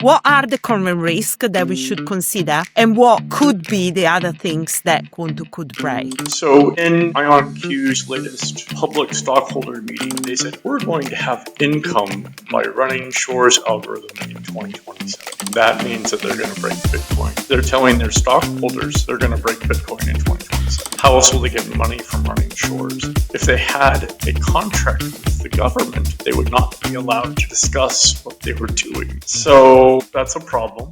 What are the common risks that we should consider, and what could be the other things that Quantum could break? So in IONQ's latest public stockholder meeting, they said, we're going to have income by running Shor's algorithm in 2027. That means that they're going to break Bitcoin. They're telling their stockholders they're going to break Bitcoin in 2027. How else will they get money from running Shor's? If they had a contract with the government, they would not be allowed to discuss what they were doing. So that's a problem.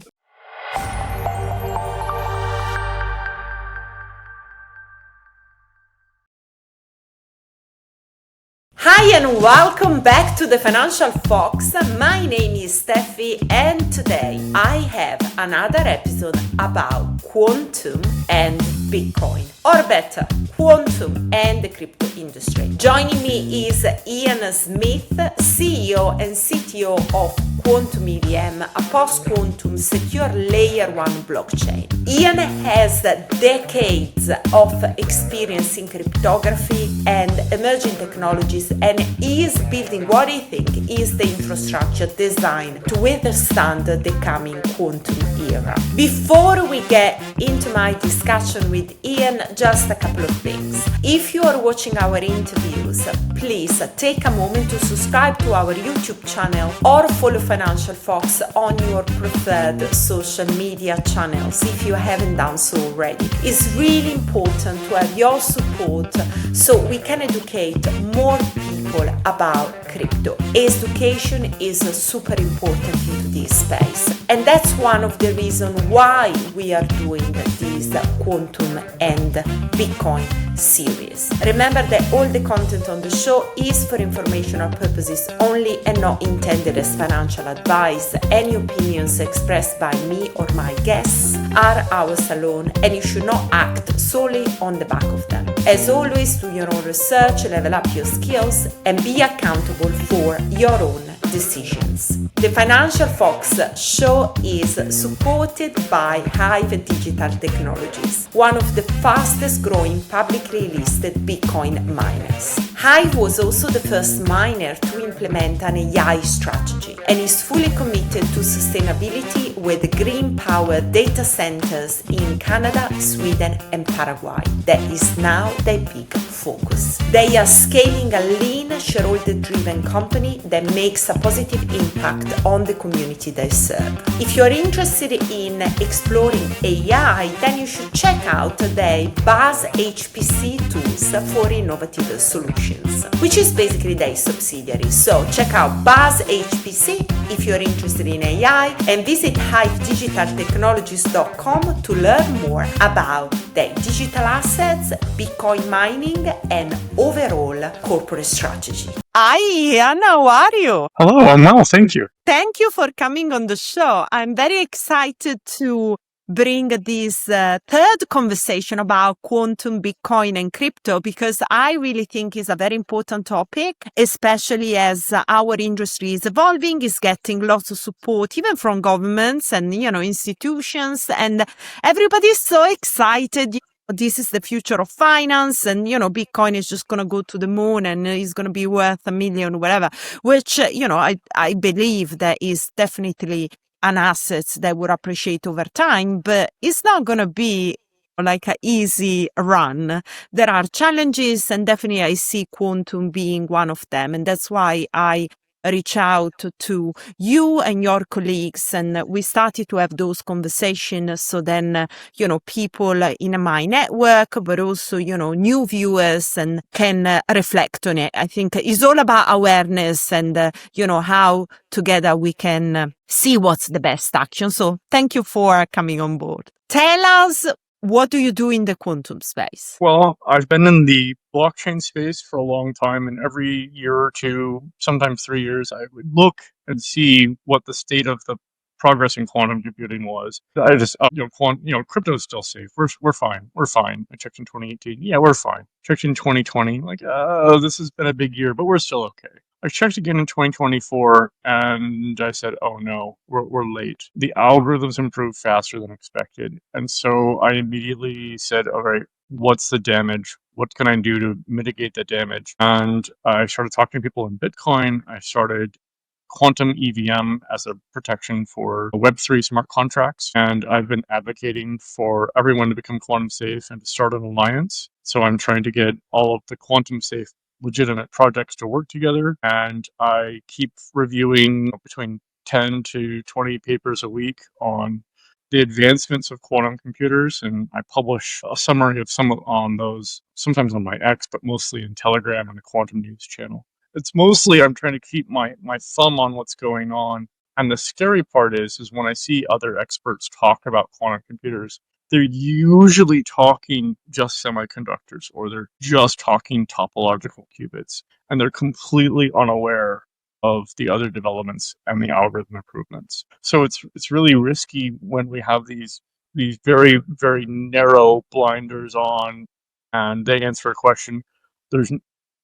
Hi and welcome back to the Financial Fox. My name is Steffi and today I have another episode about quantum and Bitcoin, or better, quantum and the crypto industry. Joining me is Ian Smith, CEO and CTO of Quantum EDM, a post-quantum secure layer 1 blockchain. Ian has decades of experience in cryptography and emerging technologies and is building what he thinks is the infrastructure designed to withstand the coming quantum era. Before we get into my discussion with Ian, just a couple of things. If you are watching our interviews, please take a moment to subscribe to our YouTube channel or follow Financial Fox on your preferred social media channels if you haven't done so already. It's really important to have your support so we can educate more people about crypto. Education is super important into this space, and that's one of the reasons why we are doing this quantum and Bitcoin series. Remember that all the content on the show is for informational purposes only and not intended as financial advice. Any opinions expressed by me or my guests are ours alone, and you should not act solely on the back of them. As always, do your own research, level up your skills, and be accountable for your own decisions. The Financial Fox show is supported by Hive Digital Technologies, one of the fastest growing publicly listed Bitcoin miners. Hive was also the first miner to implement an AI strategy and is fully committed to sustainability with green-powered data centers in Canada, Sweden, and Paraguay. That is now their big focus. They are scaling a lean, shareholder-driven company that makes a positive impact on the community they serve. If you're interested in exploring AI, then you should check out their Buzz HPC tools for innovative solutions, which is basically their subsidiary. So check out Buzz HPC if you're interested in AI, and visit hivedigitaltechnologies.com to learn more about their digital assets, Bitcoin mining, and overall corporate strategy. Hi, Ian, how are you? Hello, I'm well, thank you. Thank you for coming on the show. I'm very excited to bring this third conversation about quantum, Bitcoin, and crypto, because I really think it's a very important topic, especially as our industry is evolving, is getting lots of support, even from governments and, institutions, and everybody's so excited. This is the future of finance, and Bitcoin is just going to go to the moon and is going to be worth $1 million, whatever, which I believe that is definitely an asset that would appreciate over time, but it's not going to be like an easy run. There are challenges, and definitely I see quantum being one of them, and that's why I reach out to you and your colleagues, and we started to have those conversations. So then, people in my network, but also, new viewers, and can reflect on it. I think it's all about awareness and, how together we can see what's the best action. So thank you for coming on board. Tell us, what do you do in the quantum space? Well, I've been in the blockchain space for a long time, and every year or two, sometimes 3 years, I would look and see what the state of the progress in quantum computing was. I just, crypto is still safe. We're fine. We're fine. I checked in 2018. Yeah, we're fine. Checked in 2020. Like, this has been a big year, but we're still okay. I checked again in 2024, and I said, oh no, we're late. The algorithms improved faster than expected. And so I immediately said, all right, what's the damage? What can I do to mitigate the damage? And I started talking to people in Bitcoin. I started quantum EVM as a protection for Web3 smart contracts. And I've been advocating for everyone to become quantum safe and to start an alliance. So I'm trying to get all of the quantum safe legitimate projects to work together. And I keep reviewing between 10 to 20 papers a week on the advancements of quantum computers, and I publish a summary of some on those, sometimes on my X, but mostly in Telegram and the Quantum News channel. It's mostly I'm trying to keep my thumb on what's going on. And the scary part is when I see other experts talk about quantum computers, they're usually talking just semiconductors, or they're just talking topological qubits, and they're completely unaware of the other developments and the algorithm improvements. So it's really risky when we have these very, very narrow blinders on, and they answer a question.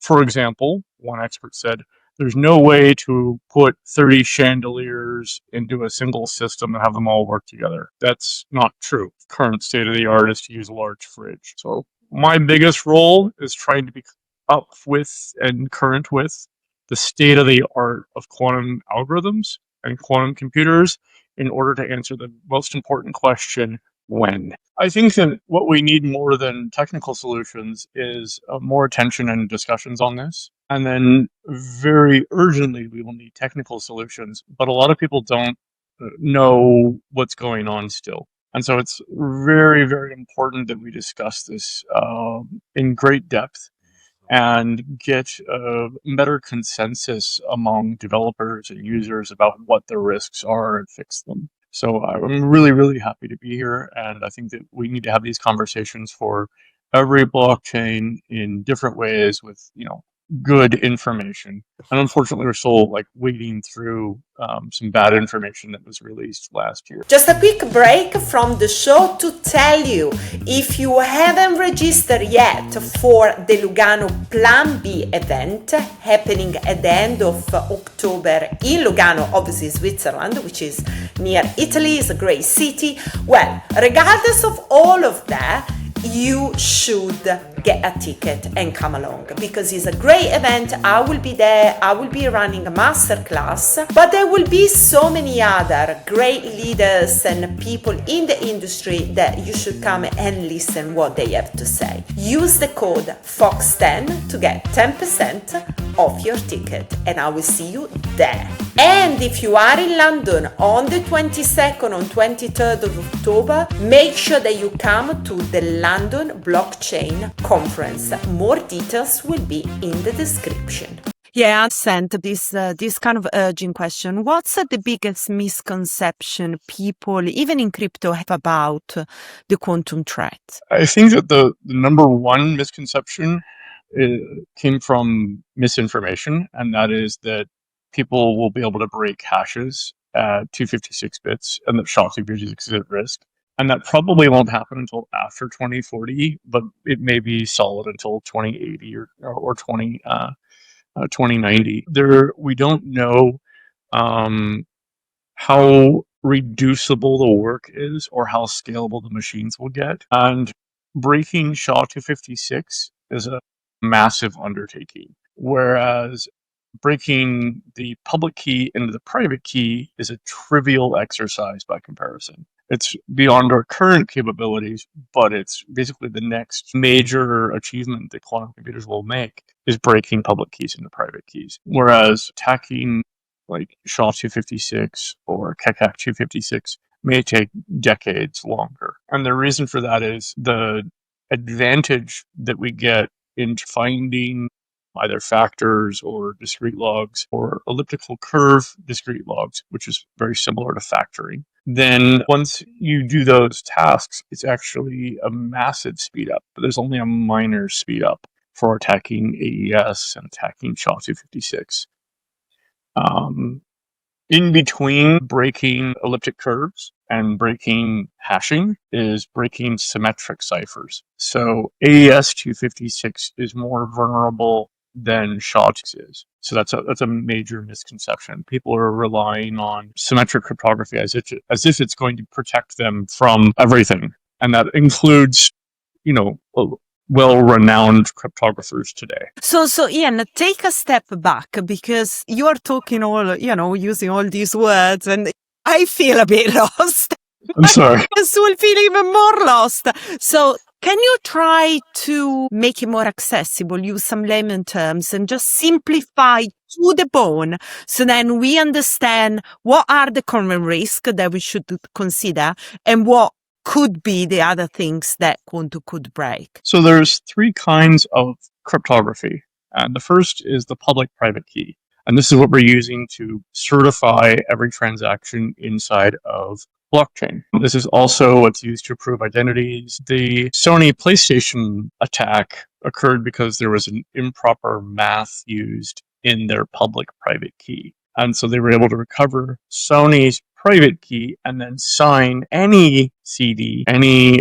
For example, one expert said, there's no way to put 30 chandeliers into a single system and have them all work together. That's not true. Current state of the art is to use a large fridge. So my biggest role is trying to be up with and current with the state of the art of quantum algorithms and quantum computers in order to answer the most important question, when. I think that what we need more than technical solutions is more attention and discussions on this. And then very urgently, we will need technical solutions. But a lot of people don't know what's going on still. And so it's very, very important that we discuss this in great depth and get a better consensus among developers and users about what the risks are and fix them. So I'm really, really happy to be here, and I think that we need to have these conversations for every blockchain in different ways with, good information. And unfortunately, we're still wading through some bad information that was released last year. Just a quick break from the show to tell you, if you haven't registered yet for the Lugano Plan B event happening at the end of October in Lugano, obviously Switzerland, which is near Italy, is a great city. Well, regardless of all of that, you should get a ticket and come along, because it's a great event. I will be there. I will be running a masterclass, but there will be so many other great leaders and people in the industry that you should come and listen what they have to say. Use the code FOX10 to get 10% off your ticket, and I will see you there. And if you are in London on the 22nd and 23rd of October, make sure that you come to the London Blockchain Conference. More details will be in the description. Yeah, I sent this kind of urgent question. What's the biggest misconception people, even in crypto, have about the quantum threat? I think that the number one misconception came from misinformation, and that is that people will be able to break hashes at 256 bits and that SHA-256 is at risk. And that probably won't happen until after 2040, but it may be solid until 2080 or 2090. We don't know how reducible the work is or how scalable the machines will get. And breaking SHA-256 is a massive undertaking, whereas breaking the public key into the private key is a trivial exercise by comparison. It's beyond our current capabilities, but it's basically the next major achievement that quantum computers will make is breaking public keys into private keys. Whereas attacking like SHA-256 or KEKAK-256 may take decades longer. And the reason for that is the advantage that we get in finding either factors or discrete logs or elliptical curve discrete logs, which is very similar to factoring. Then once you do those tasks, it's actually a massive speed up, but there's only a minor speed up for attacking AES and attacking SHA-256. In between breaking elliptic curves and breaking hashing is breaking symmetric ciphers. So AES-256 is more vulnerable than SHA-256 is. So that's a major misconception. People are relying on symmetric cryptography as if it's going to protect them from everything. And that includes, well-renowned cryptographers today. So Ian, take a step back, because you are talking using all these words, and I feel a bit lost. I'm sorry. I will feel even more lost. So can you try to make it more accessible, use some layman terms, and just simplify to the bone, so then we understand what are the common risks that we should consider and what could be the other things that Quantum could break? So there's three kinds of cryptography. And the first is the public-private key. And this is what we're using to certify every transaction inside of blockchain. This is also what's used to prove identities. The Sony PlayStation attack occurred because there was an improper math used in their public-private key. And so they were able to recover Sony's private key and then sign any CD, any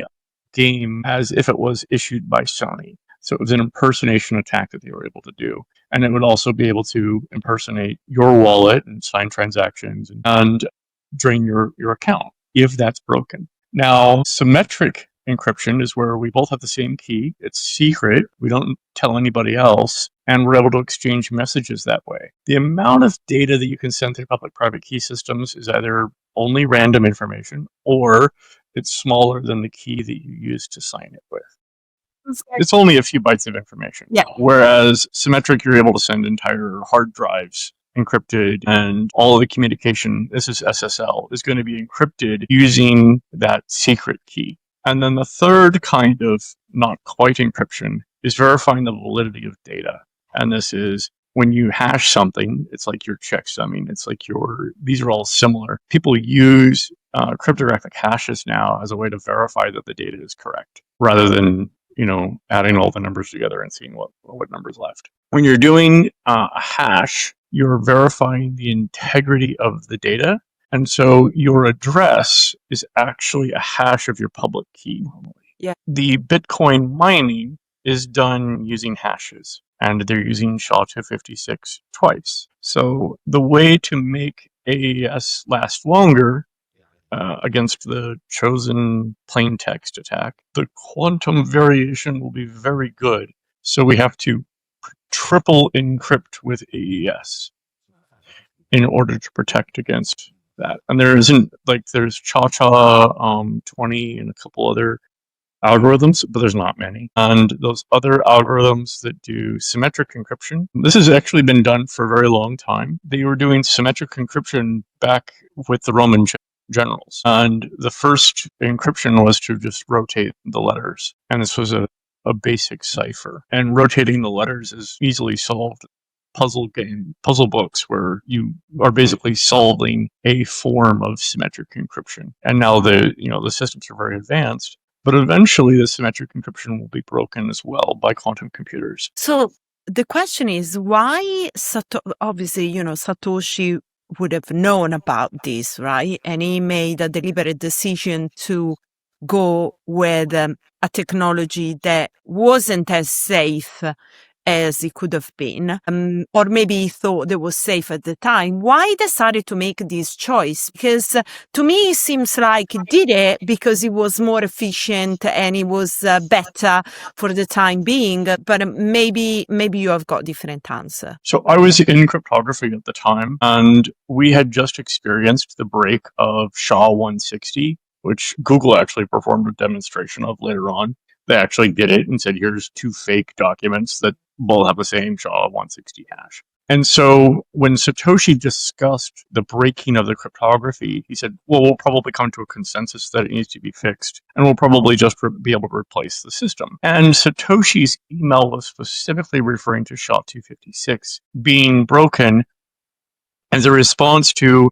game, as if it was issued by Sony. So it was an impersonation attack that they were able to do. And it would also be able to impersonate your wallet and sign transactions and drain your account if that's broken. Now, symmetric encryption is where we both have the same key. It's secret. We don't tell anybody else. And we're able to exchange messages that way. The amount of data that you can send through public-private key systems is either only random information or it's smaller than the key that you use to sign it with. It's only a few bytes of information. Yeah. Whereas symmetric, you're able to send entire hard drives encrypted, and all of the communication, this is SSL, is going to be encrypted using that secret key. And then the third kind of not quite encryption is verifying the validity of data. And this is when you hash something, it's like your checksumming. It's like these are all similar. People use cryptographic hashes now as a way to verify that the data is correct, rather than adding all the numbers together and seeing what numbers left. When you're doing a hash, you're verifying the integrity of the data. And so your address is actually a hash of your public key normally. Yeah. The Bitcoin mining is done using hashes, and they're using SHA-256 twice. So the way to make AES last longer against the chosen plain text attack, the quantum variation will be very good. So we have to triple encrypt with AES in order to protect against that. And there's SHA-20 and a couple other algorithms, but there's not many. And those other algorithms that do symmetric encryption, this has actually been done for a very long time. They were doing symmetric encryption back with the Roman generals. And the first encryption was to just rotate the letters. And this was a basic cipher. And rotating the letters is easily solved. Puzzle books where you are basically solving a form of symmetric encryption. And now the systems are very advanced, but eventually the symmetric encryption will be broken as well by quantum computers. So the question is, why obviously, Satoshi would have known about this, right? And he made a deliberate decision to go with a technology that wasn't as safe as it could have been, or maybe he thought it was safe at the time. Why decided to make this choice? Because to me, it seems like he did it because it was more efficient and it was better for the time being. But maybe you have got different answer. So I was in cryptography at the time, and we had just experienced the break of SHA-160, which Google actually performed a demonstration of later on. They actually did it and said, here's two fake documents that both have the same SHA-160 hash. And so when Satoshi discussed the breaking of the cryptography, he said, well, we'll probably come to a consensus that it needs to be fixed, and we'll probably just be able to replace the system. And Satoshi's email was specifically referring to SHA-256 being broken as a response to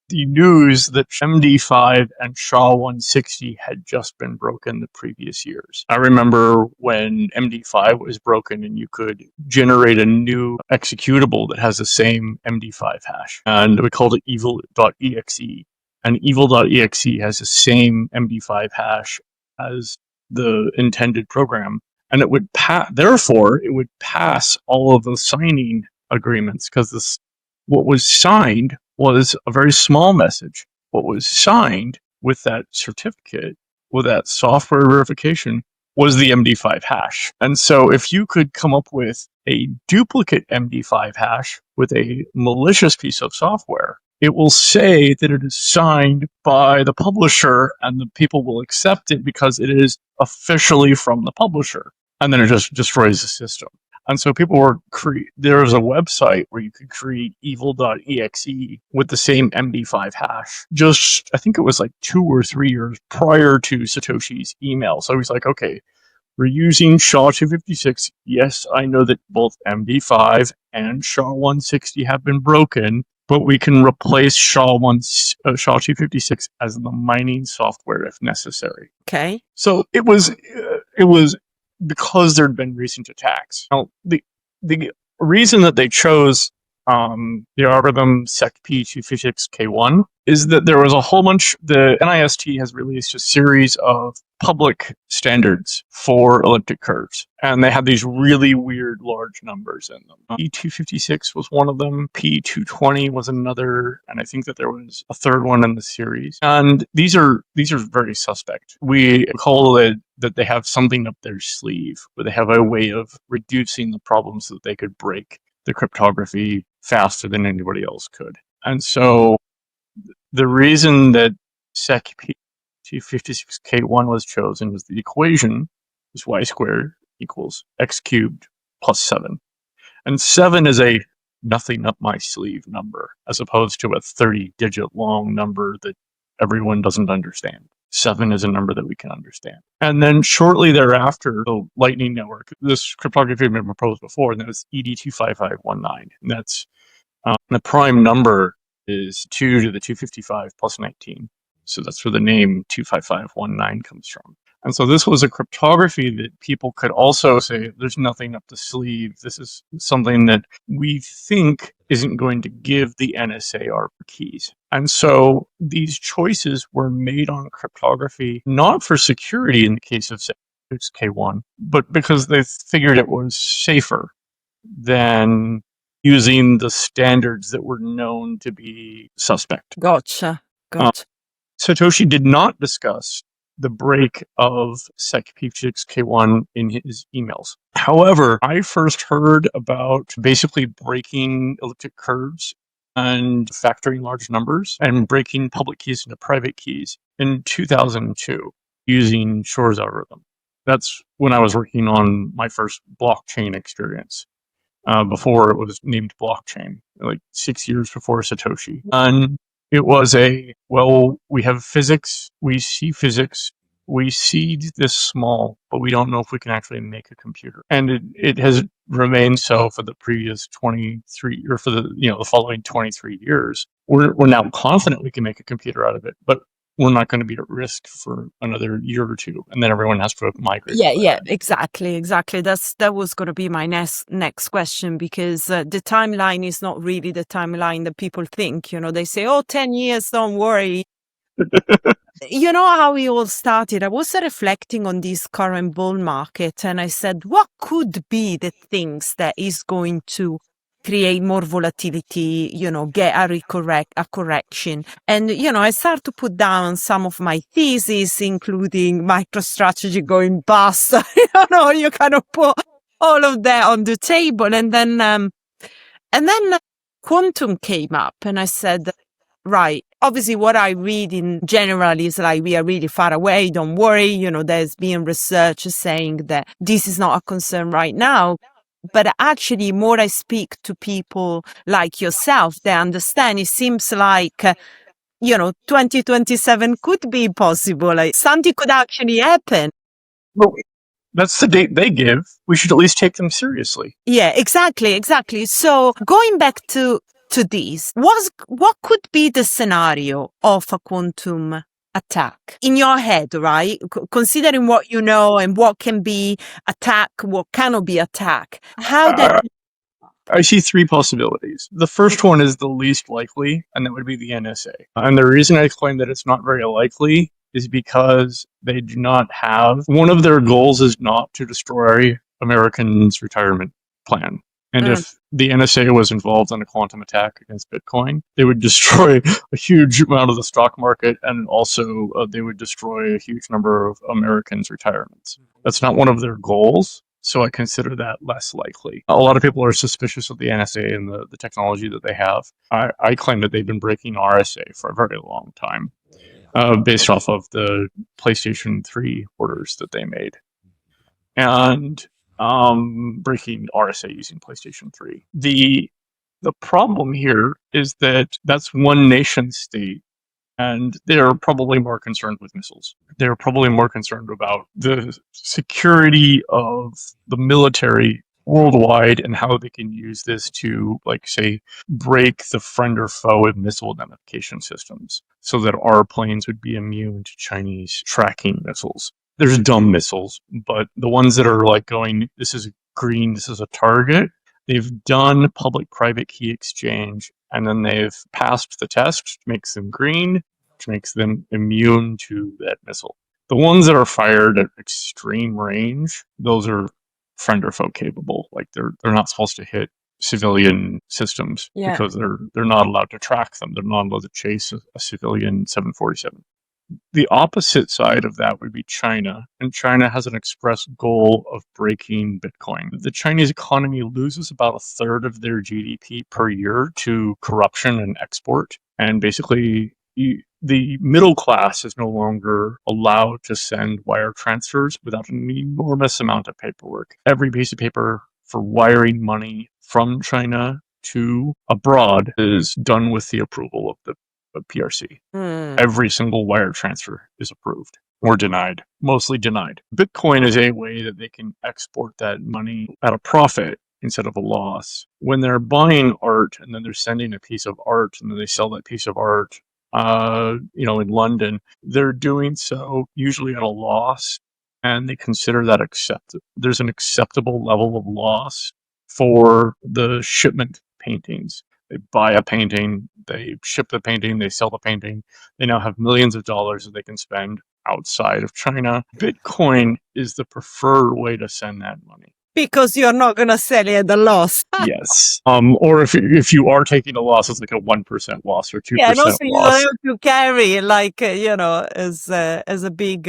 the news that MD5 and SHA-160 had just been broken the previous years. I remember when MD5 was broken and you could generate a new executable that has the same MD5 hash. And we called it evil.exe. And evil.exe has the same MD5 hash as the intended program. And it would therefore, it would pass all of the signing agreements, because what was signed was a very small message. What was signed with that certificate, with that software verification, was the MD5 hash. And so if you could come up with a duplicate MD5 hash with a malicious piece of software, it will say that it is signed by the publisher and the people will accept it because it is officially from the publisher. And then it just destroys the system. And so people were there was a website where you could create evil.exe with the same MD5 hash. Just, I think it was like 2 or 3 years prior to Satoshi's email. So he's like, okay, we're using SHA-256. Yes, I know that both MD5 and SHA-160 have been broken, but we can replace SHA-256 as the mining software if necessary. Okay. So it was because there'd been recent attacks. Now, the reason that they chose the algorithm SecP256K1 is that there was a whole bunch. The NIST has released a series of public standards for elliptic curves, and they had these really weird large numbers in them. P256 was one of them, P220 was another, and I think that there was a third one in the series. And these are very suspect. We call it that they have something up their sleeve, where they have a way of reducing the problems so that they could break the cryptography faster than anybody else could. And so the reason that SecP256K1 was chosen was the equation is y squared equals x cubed plus 7. And 7 is a nothing up my sleeve number, as opposed to a 30-digit long number that everyone doesn't understand. 7 is a number that we can understand. And then shortly thereafter, the Lightning Network, this cryptography had been proposed before, and that was ED25519. And that's the prime number is 2 to the 255 plus 19. So that's where the name 25519 comes from. And so this was a cryptography that people could also say, there's nothing up the sleeve. This is something that we think isn't going to give the NSA our keys. And so these choices were made on cryptography, not for security in the case of K1, but because they figured it was safer than using the standards that were known to be suspect. Gotcha. Satoshi did not discuss the break of SecP256K1 in his emails. However, I first heard about basically breaking elliptic curves and factoring large numbers and breaking public keys into private keys in 2002 using Shor's algorithm. That's when I was working on my first blockchain experience. Before it was named blockchain, like 6 years before Satoshi. And it was we have physics, we see this small, but we don't know if we can actually make a computer. And it has remained so for the previous 23, or for the following 23 years. We're now confident we can make a computer out of it, but we're not going to be at risk for another year or two, and then everyone has to migrate. Yeah, exactly. That was going to be my next question, because the timeline is not really the timeline that people think. They say, 10 years, don't worry. You know how it all started? I was reflecting on this current bull market, and I said, what could be the things that is going to create more volatility, get a correction. And, I start to put down some of my theses, including MicroStrategy going bust. You kind of put all of that on the table. And then quantum came up, and I said, right, obviously what I read in general is like, we are really far away. Don't worry. There's been research saying that this is not a concern right now. But actually, more I speak to people like yourself, they understand it seems like, 2027 could be possible. Like, something could actually happen. Well, that's the date they give. We should at least take them seriously. Yeah, exactly. So going back to this, what could be the scenario of a quantum attack in your head, right? Considering what you know and what can be attack, what cannot be attack. I see 3 possibilities. The first one is the least likely, and that would be the NSA. And the reason I claim that it's not very likely is because they do not have, one of their goals is not to destroy Americans' retirement plan. And if the NSA was involved in a quantum attack against Bitcoin, they would destroy a huge amount of the stock market, and also they would destroy a huge number of Americans' retirements. That's not one of their goals, so I consider that less likely. A lot of people are suspicious of the NSA and the technology that they have. I claim that they've been breaking RSA for a very long time, based off of the PlayStation 3 orders that they made. And breaking RSA using PlayStation 3. The problem here is that that's one nation state, and they're probably more concerned with missiles. They're probably more concerned about the security of the military worldwide and how they can use this to, like, say, break the friend or foe of missile identification systems so that our planes would be immune to Chinese tracking missiles. There's dumb missiles, but the ones that are like going, this is green, this is a target, they've done public-private key exchange, and then they've passed the test, which makes them green, which makes them immune to that missile. The ones that are fired at extreme range, those are friend or foe capable. Like they're not supposed to hit civilian systems because they're not allowed to track them. They're not allowed to chase a civilian 747. The opposite side of that would be China, and China has an express goal of breaking Bitcoin. The Chinese economy loses about a third of their GDP per year to corruption and export, and basically the middle class is no longer allowed to send wire transfers without an enormous amount of paperwork. Every piece of paper for wiring money from China to abroad is done with the approval of the PRC. Every single wire transfer is approved or denied, mostly denied. Bitcoin is a way that they can export that money at a profit instead of a loss. When they're buying art and then they're sending a piece of art and then they sell that piece of art, in London, they're doing so usually at a loss, and they consider that there's an acceptable level of loss for the shipment paintings. They buy a painting, they ship the painting, they sell the painting. They now have millions of dollars that they can spend outside of China. Bitcoin is the preferred way to send that money. Because you're not going to sell it at a loss. Yes. Or if you are taking a loss, it's like a 1% loss or 2% loss. And also you don't have to carry as a big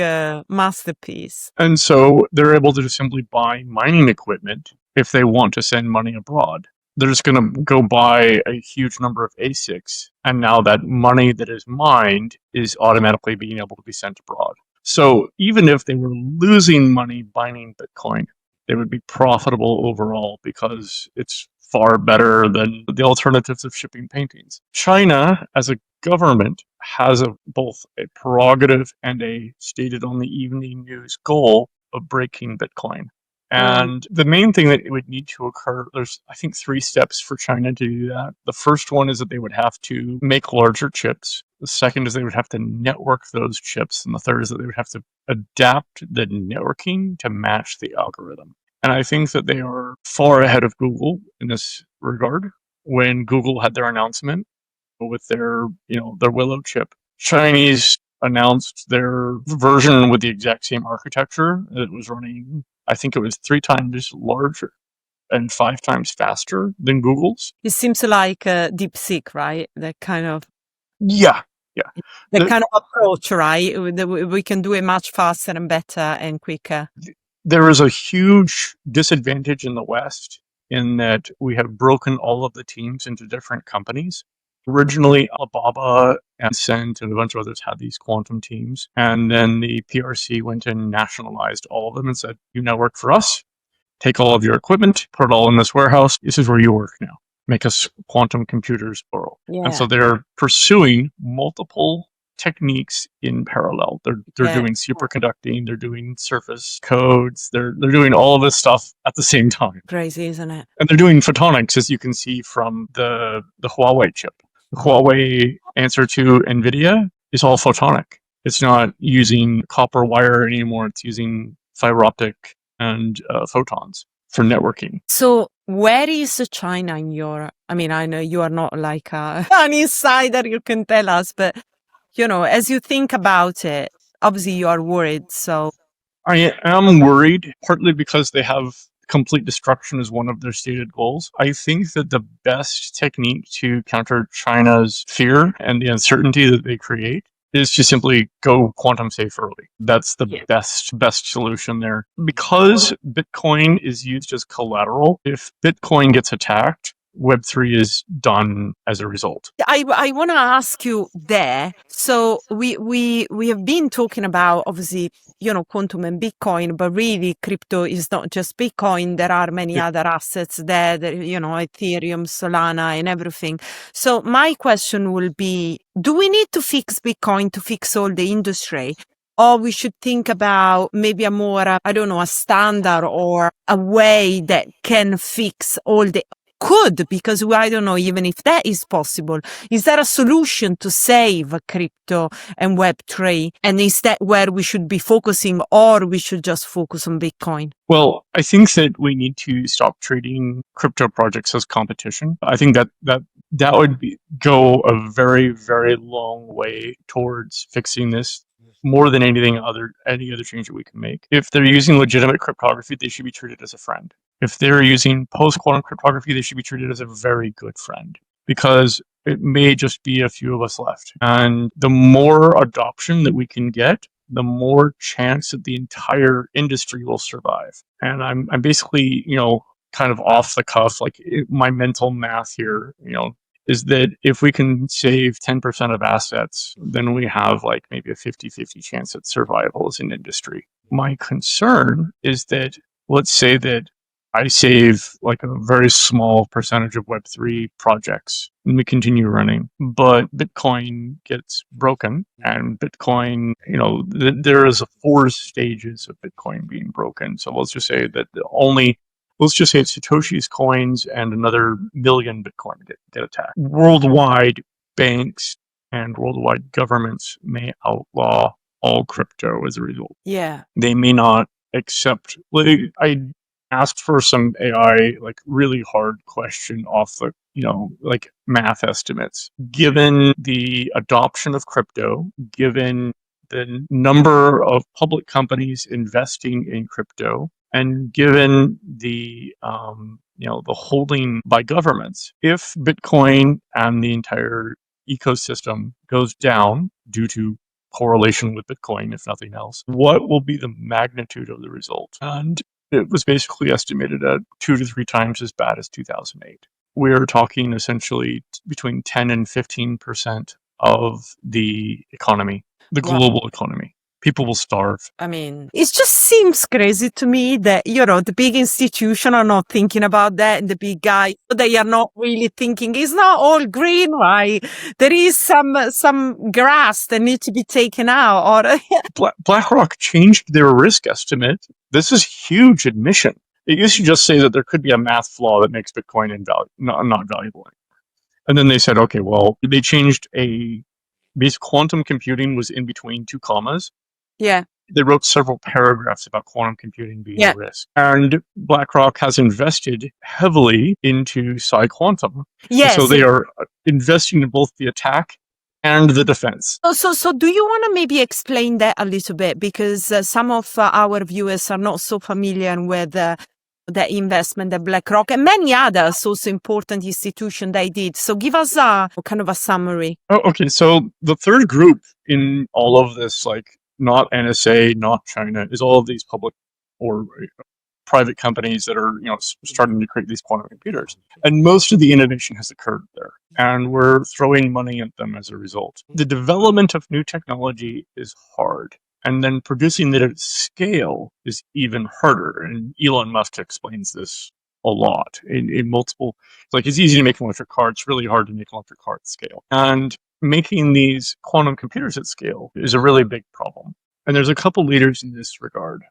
masterpiece. And so they're able to just simply buy mining equipment if they want to send money abroad. They're just going to go buy a huge number of ASICs, and now that money that is mined is automatically being able to be sent abroad. So even if they were losing money mining Bitcoin, they would be profitable overall because it's far better than the alternatives of shipping paintings. China, as a government, has both a prerogative and a stated on the evening news goal of breaking Bitcoin. And the main thing that it would need to occur, there's, I think, 3 steps for China to do that. The first one is that they would have to make larger chips. The second is they would have to network those chips. And the third is that they would have to adapt the networking to match the algorithm. And I think that they are far ahead of Google in this regard. When Google had their announcement with their Willow chip, Chinese announced their version with the exact same architecture. It was running, I think it was 3 times larger and 5 times faster than Google's. It seems like DeepSeek, right? That kind of... Yeah. The kind of approach, right? We can do it much faster and better and quicker. There is a huge disadvantage in the West in that we have broken all of the teams into different companies. Originally, Alibaba and Cent and a bunch of others had these quantum teams. And then the PRC went and nationalized all of them and said, you now work for us. Take all of your equipment, put it all in this warehouse. This is where you work now. Make us quantum computers, plural. Yeah. And so they're pursuing multiple techniques in parallel. They're doing superconducting, they're doing surface codes, they're doing all of this stuff at the same time. Crazy, isn't it? And they're doing photonics, as you can see from the Huawei chip. The Huawei answer to NVIDIA is all photonic. It's not using copper wire anymore. It's using fiber optic and photons for networking. So where is China in your... I mean, I know you are not like an insider, you can tell us, but, as you think about it, obviously you are worried, so... I am worried, partly because they have complete destruction is one of their stated goals. I think that the best technique to counter China's fear and the uncertainty that they create is to simply go quantum safe early. That's the best solution there. Because Bitcoin is used as collateral, if Bitcoin gets attacked, Web3 is done as a result. I want to ask you there. So we have been talking about, obviously, quantum and Bitcoin, but really crypto is not just Bitcoin. There are many other assets there, Ethereum, Solana, and everything. So my question will be, do we need to fix Bitcoin to fix all the industry? Or we should think about maybe a more, a standard or a way that can fix all the because I don't know even if that is possible. Is there a solution to save crypto and Web3? And is that where we should be focusing, or we should just focus on Bitcoin? Well, I think that we need to stop treating crypto projects as competition. I think that would go a very, very long way towards fixing this. More than any other change that we can make. If they're using legitimate cryptography, they should be treated as a friend. If they're using post-quantum cryptography, they should be treated as a very good friend, because it may just be a few of us left. And the more adoption that we can get, the more chance that the entire industry will survive. And I'm basically, kind of off the cuff, like my mental math here, is that if we can save 10% of assets, then we have like maybe a 50-50 chance at survival as an industry. My concern is that, let's say that I save like a very small percentage of Web3 projects and we continue running, but Bitcoin gets broken, and Bitcoin, there is 4 stages of Bitcoin being broken. So let's just say that let's just say it's Satoshi's coins and another million Bitcoin get attacked. Worldwide banks and worldwide governments may outlaw all crypto as a result. Yeah. They may not accept. I asked for some AI, like really hard question off the, like math estimates. Given the adoption of crypto, given the number of public companies investing in crypto, and given the the holding by governments, if Bitcoin and the entire ecosystem goes down due to correlation with Bitcoin, if nothing else, what will be the magnitude of the result? And it was basically estimated at 2 to 3 times as bad as 2008. We're talking essentially between 10 and 15% of the economy, the global economy. People will starve. I mean, it just seems crazy to me that, the big institutions are not thinking about that, and the big guys, they are not really thinking it's not all green, right? There is some grass that needs to be taken out. Or BlackRock changed their risk estimate. This is huge admission. It used to just say that there could be a math flaw that makes Bitcoin not valuable anymore. And then they said, okay, well, they changed quantum computing was in between 2 commas. Yeah. They wrote several paragraphs about quantum computing being a risk. And BlackRock has invested heavily into PsiQuantum. Yes. So they are investing in both the attack and the defense. So do you want to maybe explain that a little bit? Because some of our viewers are not so familiar with the investment that BlackRock and many others also important institutions they did. So give us a kind of a summary. Oh, okay. So the third group in all of this, like, not NSA, not China, is all of these public or private companies that are, starting to create these quantum computers. And most of the innovation has occurred there, and we're throwing money at them as a result. The development of new technology is hard, and then producing it at scale is even harder. And Elon Musk explains this a lot in multiple, like, it's easy to make an electric car. It's really hard to make an electric car at scale. And making these quantum computers at scale is a really big problem. And there's a couple leaders in this regard.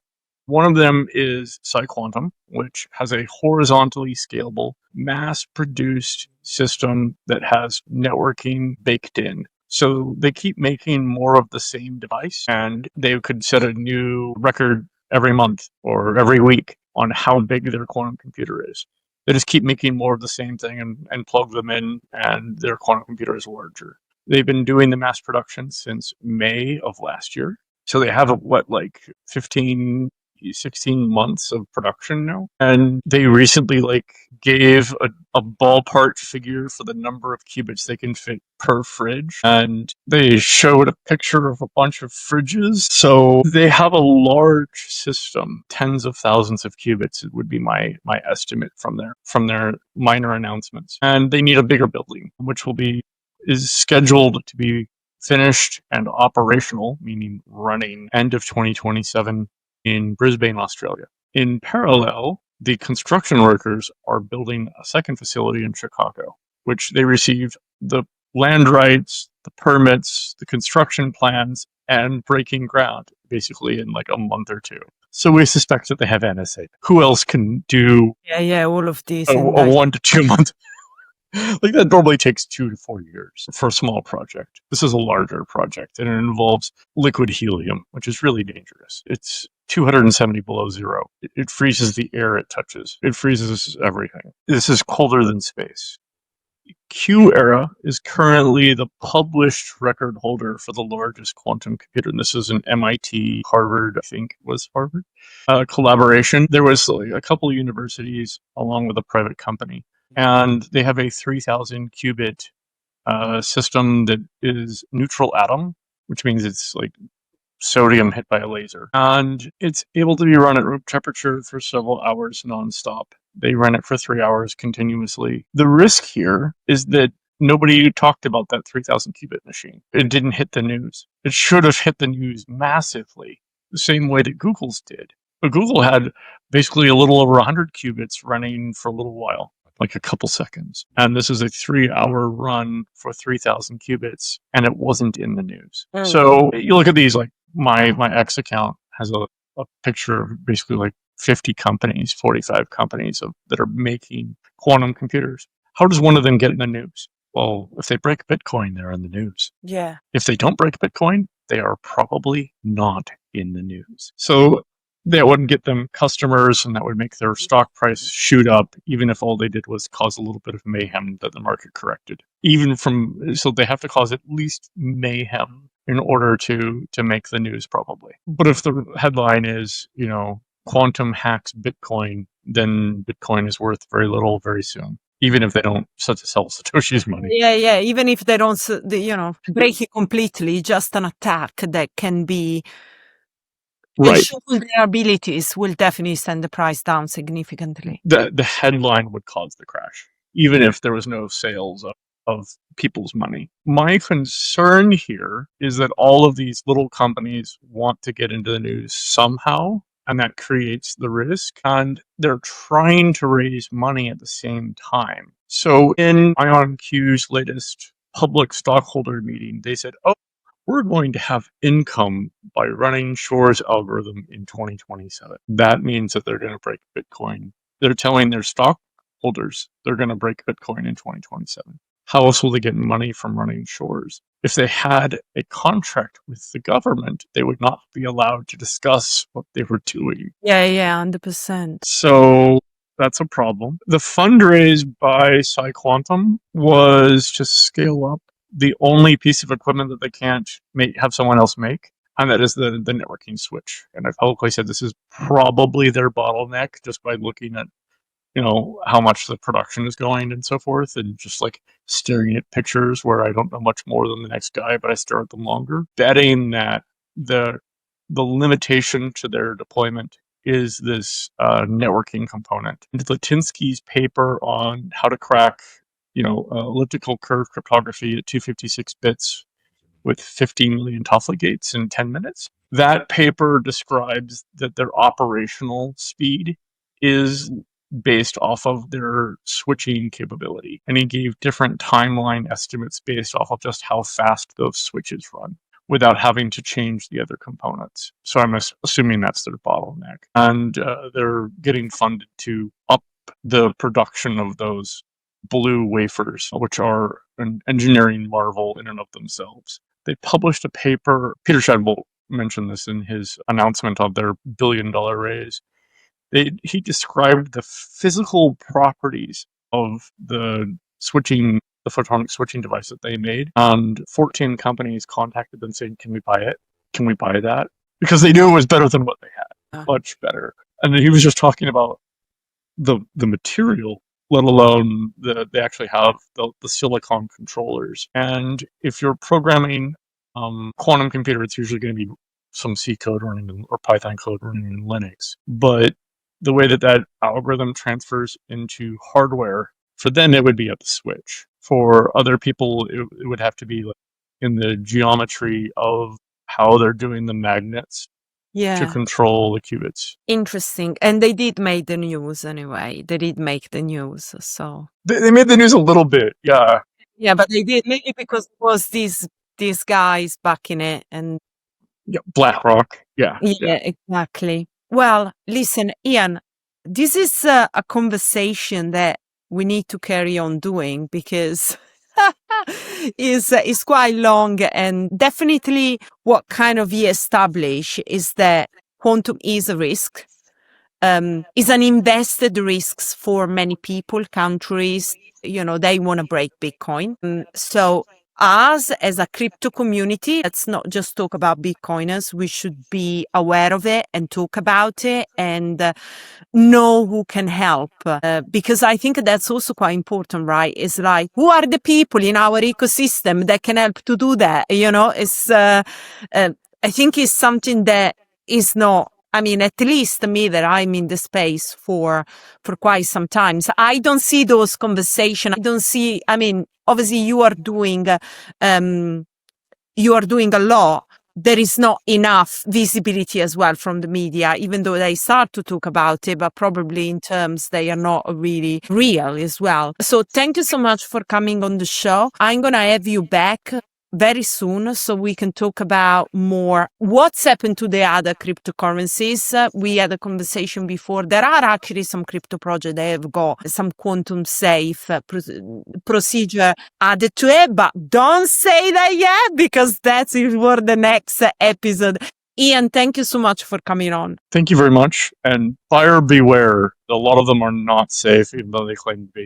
One of them is PsiQuantum, which has a horizontally scalable, mass-produced system that has networking baked in. So they keep making more of the same device, and they could set a new record every month or every week on how big their quantum computer is. They just keep making more of the same thing and plug them in, and their quantum computer is larger. They've been doing the mass production since May of last year. So they have 15 16 months of production now. And they recently gave a ballpark figure for the number of qubits they can fit per fridge. And they showed a picture of a bunch of fridges. So they have a large system, tens of thousands of qubits. It would be my estimate from their minor announcements. And they need a bigger building, which is scheduled to be finished and operational, meaning running, end of 2027 in Brisbane, Australia. In parallel, the construction workers are building a second facility in Chicago, which they received the land rights, the permits, the construction plans, and breaking ground basically in a month or two. So we suspect that they have NSA. Who else can do all of these a 1 to 2 month? That normally takes 2 to 4 years for a small project. This is a larger project, and it involves liquid helium, which is really dangerous. It's 270 below zero. It freezes the air it touches. It freezes everything. This is colder than space. Q-era is currently the published record holder for the largest quantum computer. And this is an MIT, Harvard, I think it was Harvard, collaboration. There was a couple of universities along with a private company. And they have a 3,000 qubit system that is neutral atom, which means it's like sodium hit by a laser. And it's able to be run at room temperature for several hours nonstop. They run it for 3 hours continuously. The risk here is that nobody talked about that 3,000 qubit machine. It didn't hit the news. It should have hit the news massively, the same way that Google's did. But Google had basically a little over 100 qubits running for a little while, like a couple seconds. And this is a 3-hour run for 3,000 qubits, and it wasn't in the news. So you look at these, like my X account has a picture of basically 50 companies, 45 companies that are making quantum computers. How does one of them get in the news? Well, if they break Bitcoin, they're in the news. Yeah. If they don't break Bitcoin, they are probably not in the news. So that wouldn't get them customers, and that would make their stock price shoot up, even if all they did was cause a little bit of mayhem that the market corrected. So they have to cause at least mayhem in order to make the news, probably. But if the headline is, quantum hacks Bitcoin, then Bitcoin is worth very little very soon, even if they don't sell Satoshi's money. Yeah. Even if they don't, break it completely, just an attack that can be. Right. Show their abilities will definitely send the price down significantly. The headline would cause the crash, even if there was no sales of people's money. My concern here is that all of these little companies want to get into the news somehow, and that creates the risk, and they're trying to raise money at the same time. So in IONQ's latest public stockholder meeting, they said, we're going to have income by running Shor's algorithm in 2027. That means that they're going to break Bitcoin. They're telling their stockholders they're going to break Bitcoin in 2027. How else will they get money from running Shor's? If they had a contract with the government, they would not be allowed to discuss what they were doing. Yeah, 100%. So that's a problem. The fundraise by PsiQuantum was to scale up the only piece of equipment that they can't have someone else make, and that is the networking switch. And I've publicly said this is probably their bottleneck, just by looking at how much the production is going and so forth, and just staring at pictures where I don't know much more than the next guy, but I stare at them longer. Betting that the limitation to their deployment is this networking component. And Litinsky's paper on how to crack elliptical curve cryptography at 256 bits with 15 million Toffoli gates in 10 minutes. That paper describes that their operational speed is based off of their switching capability. And he gave different timeline estimates based off of just how fast those switches run without having to change the other components. So I'm assuming that's their bottleneck. And they're getting funded to up the production of those blue wafers, which are an engineering marvel in and of themselves. They published a paper, Peter Shadbolt mentioned this in his announcement of their $1 billion raise. He described the physical properties of the photonic switching device that they made, and 14 companies contacted them saying, can we buy it? Can we buy that? Because they knew it was better than what they had. much better. And then he was just talking about the material, let alone they actually have the silicon controllers. And if you're programming quantum computer, it's usually going to be some C code running or Python code running in Linux. But the way that algorithm transfers into hardware, for them it would be at the switch. For other people, it would have to be like in the geometry of how they're doing the magnets to control the qubits. Interesting. And they did make the news anyway. They did make the news. So they made the news a little bit, yeah. Yeah, but they did maybe because it was these guys backing it and BlackRock. Yeah, exactly. Well, listen, Ian, this is a conversation that we need to carry on doing because is quite long, and definitely what kind of we establish is that quantum is a risk, is an invested risks for many people, countries, they want to break Bitcoin. So us as a crypto community, let's not just talk about Bitcoiners. We should be aware of it and talk about it and know who can help. Because I think that's also quite important, right? It's like, who are the people in our ecosystem that can help to do that? It's, I think it's something that is not, I mean, at least me that I'm in the space for quite some time. So I don't see those conversations. I don't see, I mean, obviously you are doing a lot. There is not enough visibility as well from the media, even though they start to talk about it, but probably in terms they are not really real as well. So thank you so much for coming on the show. I'm going to have you back very soon so we can talk about more what's happened to the other cryptocurrencies. We had a conversation before. There are actually some crypto projects that have got some quantum safe procedure added to it, but don't say that yet because that's for the next episode. Ian, thank you so much for coming on. Thank you very much. And buyer beware. A lot of them are not safe, even though they claim to be.